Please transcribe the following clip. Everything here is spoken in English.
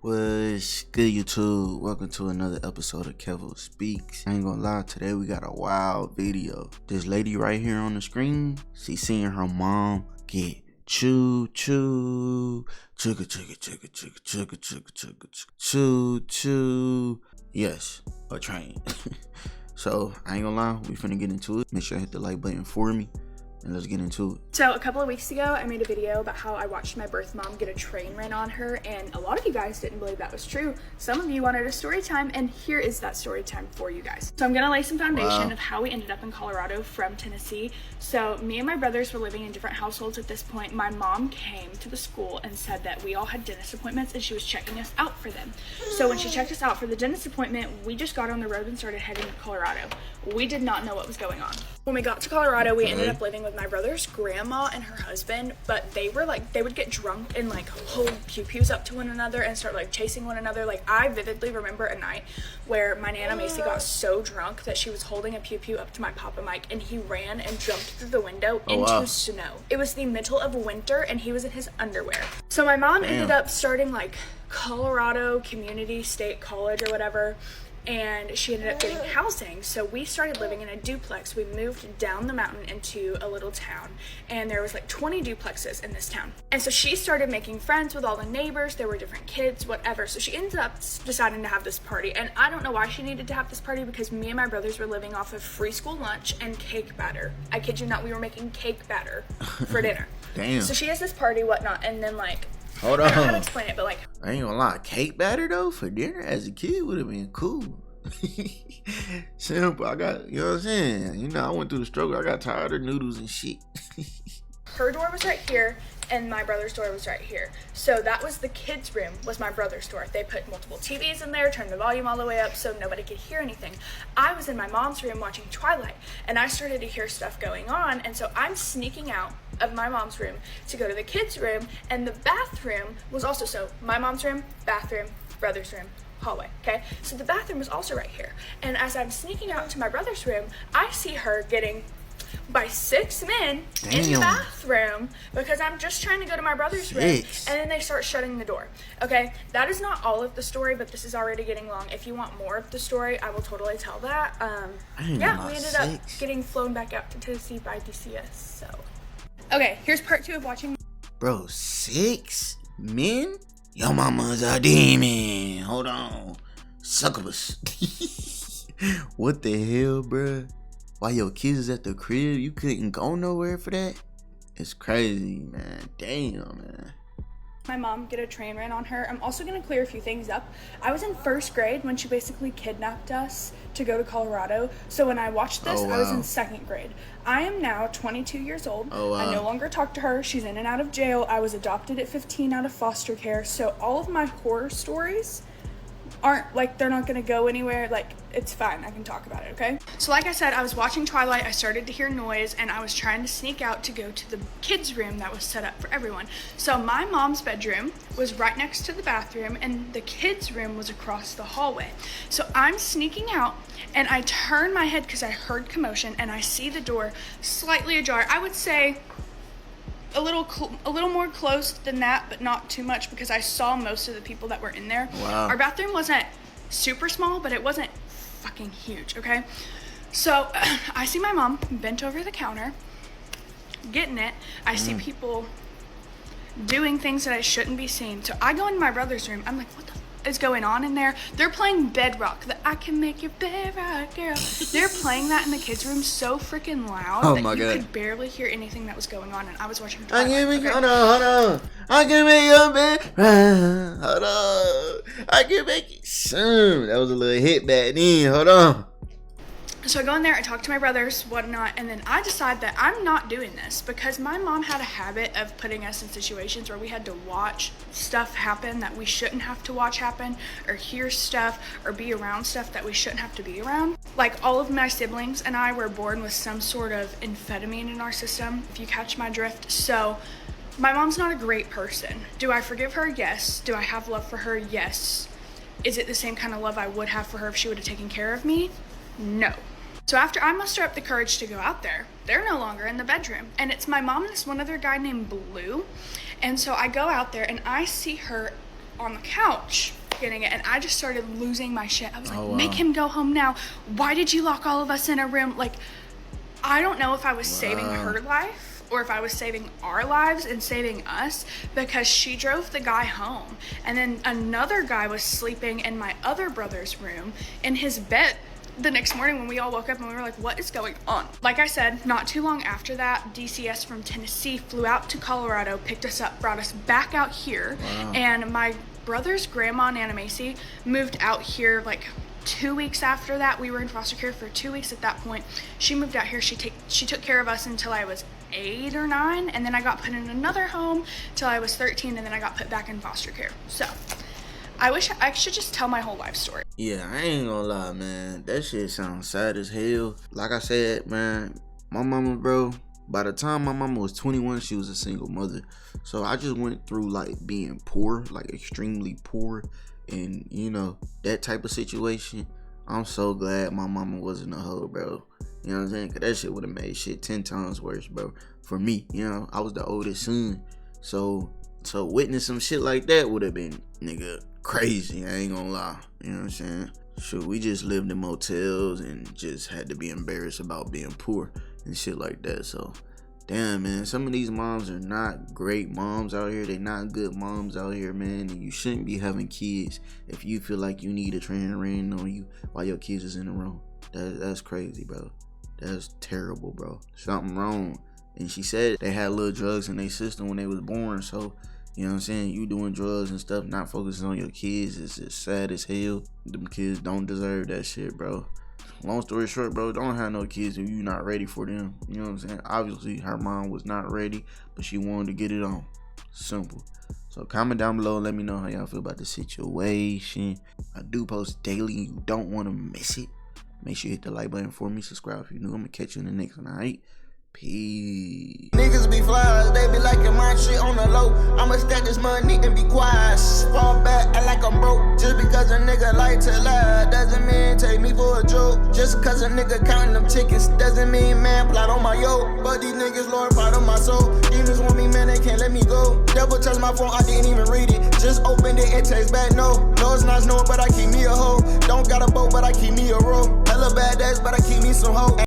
What's good, YouTube? Welcome to another episode of Kevo Speaks. I ain't gonna lie, today we got a wild video. This lady right here on the screen, she seeing her mom get choo, chugga, chugga, chugga, chugga, chugga, chugga, choo. Yes, a train. So, I ain't gonna lie, we finna get into it. Make sure I hit the like button for me. And let's get into it. So a couple of weeks ago, I made a video about how I watched my birth mom get a train ran on her, and a lot of you guys didn't believe that was true. Some of you wanted a story time, and here is that story time for you guys. So I'm gonna lay some foundation of how we ended up in Colorado from Tennessee. So me and my brothers were living in different households at this point. My mom came to the school and said that we all had dentist appointments and she was checking us out for them. So when she checked us out for the dentist appointment, we just got on the road and started heading to Colorado. We did not know what was going on. When we got to Colorado, we ended up living with my brother's grandma and her husband, but they would get drunk and hold pew-pews up to one another and start chasing one another. I vividly remember a night where my Nana Macy got so drunk that she was holding a pew-pew up to my Papa Mike, and he ran and jumped through the window into snow. It was the middle of winter and he was in his underwear. So my mom ended up starting Colorado Community State College or whatever, and she ended up getting housing. So we started living in a duplex. We moved down the mountain into a little town, and there was 20 duplexes in this town. And so she started making friends with all the neighbors. There were different kids, whatever. So she ended up deciding to have this party, and I don't know why she needed to have this party, because me and my brothers were living off of free school lunch and cake batter. I kid you not, we were making cake batter for dinner. Damn. So she has this party, whatnot, and then hold on. I don't know how to explain it, but I ain't gonna lie, cake batter though for dinner as a kid would have been cool. Simple. I got, you know what I'm saying? I went through the struggle. I got tired of noodles and shit. Her door was right here, and my brother's door was right here. So that was the kids' room, was my brother's door. They put multiple TVs in there, turned the volume all the way up so nobody could hear anything. I was in my mom's room watching Twilight, and I started to hear stuff going on, and so I'm sneaking out of my mom's room to go to the kids' room, and the bathroom was also, so my mom's room, bathroom, brother's room, hallway, okay? So the bathroom was also right here. And as I'm sneaking out to my brother's room, I see her getting by 6 men in the bathroom because I'm just trying to go to my brother's room, and then they start shutting the door. Okay, that is not all of the story, but this is already getting long. If you want more of the story, I will totally tell that. Yeah, we ended up getting flown back out to Tennessee by DCS. So okay, here's part 2 of watching. Bro, 6 men? Your mama's a demon. Hold on. Succubus. What the hell, bruh? While your kids is at the crib, you couldn't go nowhere for that? It's crazy, man. Damn, man. My mom get a train ran on her. I'm also going to clear a few things up. I was in 1st grade when she basically kidnapped us to go to Colorado. So when I watched this, I was in 2nd grade. I am now 22 years old. I no longer talk to her. She's in and out of jail. I was adopted at 15 out of foster care. So all of my horror stories aren't they're not gonna go anywhere. It's fine, I can talk about it, okay? So like I said, I was watching Twilight, I started to hear noise, and I was trying to sneak out to go to the kids' room that was set up for everyone. So my mom's bedroom was right next to the bathroom, and the kids' room was across the hallway. So I'm sneaking out, and I turn my head because I heard commotion, and I see the door slightly ajar. I would say a little more closed than that, but not too much, because I saw most of the people that were in there. Wow. Our bathroom wasn't super small, but it wasn't fucking huge, okay? So I see my mom bent over the counter, getting it. I see people doing things that I shouldn't be seeing. So I go into my brother's room. I'm like, what the is going on in there? They're playing Bedrock, the I Can Make Your Bedrock Girl. They're playing that in the kids' room so freaking loud that you could barely hear anything that was going on, and I was watching Twilight. Hold on. I can make your bed. Hold on. I can make it soon. That was a little hit back then. Hold on. So I go in there, I talk to my brothers, whatnot, and then I decide that I'm not doing this because my mom had a habit of putting us in situations where we had to watch stuff happen that we shouldn't have to watch happen, or hear stuff, or be around stuff that we shouldn't have to be around. All of my siblings and I were born with some sort of amphetamine in our system, if you catch my drift. So my mom's not a great person. Do I forgive her? Yes. Do I have love for her? Yes. Is it the same kind of love I would have for her if she would have taken care of me? No. So after I muster up the courage to go out there, they're no longer in the bedroom. And it's my mom and this one other guy named Blue. And so I go out there and I see her on the couch getting it, and I just started losing my shit. I was like, Oh, wow. Make him go home now. Why did you lock all of us in a room? Like, I don't know if I was saving her life or if I was saving our lives and saving us, because she drove the guy home, and then another guy was sleeping in my other brother's room in his bed the next morning when we all woke up, and we were like, what is going on? Like I said, not too long after that, DCS from Tennessee flew out to Colorado, picked us up, brought us back out here. Wow. And my brother's grandma, Nana Macy, moved out here like 2 weeks after that. We were in foster care for 2 weeks at that point. She moved out here. She took care of us until I was 8 or 9, and then I got put in another home till I was 13, and then I got put back in foster care. So I wish I should just tell my whole life story. Yeah, I ain't gonna lie, man. That shit sounds sad as hell. Like I said, man, my mama, bro, by the time my mama was 21, she was a single mother. So I just went through like being poor, like extremely poor, and you know, that type of situation. I'm so glad my mama wasn't a hoe, bro. You know what I'm saying? Cause that shit would have made shit 10 times worse, bro. For me, you know, I was the oldest son. So witness some shit like that would have been, nigga, crazy. I ain't gonna lie. You know what I'm saying? Shoot, we just lived in motels and just had to be embarrassed about being poor and shit like that. So, damn, man, some of these moms are not great moms out here. They not good moms out here, man. And you shouldn't be having kids if you feel like you need a train ran on you while your kids is in the room. That's crazy, bro. That's terrible, bro. Something wrong. And she said they had little drugs in their system when they was born. So, you know what I'm saying? You doing drugs and stuff, not focusing on your kids, is just sad as hell. Them kids don't deserve that shit, bro. Long story short, bro, don't have no kids if you not ready for them. You know what I'm saying? Obviously, her mom was not ready, but she wanted to get it on. Simple. So comment down below and let me know how y'all feel about the situation. I do post daily. You don't want to miss it. Make sure you hit the like button for me. Subscribe if you're new. I'm going to catch you in the next one, alright? Peace. Niggas be flies, they be liking my shit on the low. I'ma stack this money and be quiet. Fall back, act like I'm broke. Just because a nigga like to lie doesn't mean take me for a joke. Just cause a nigga counting them tickets doesn't mean man plot on my yoke. But these niggas Lord part of my soul. Demons want me, man, they can't let me go. Devil touched my phone, I didn't even read it. Just opened it, it tastes bad, no. No, it's not snow, but I keep me a hoe. Don't got a boat, but I keep me a roll. Hella bad days, but I keep me some hoe.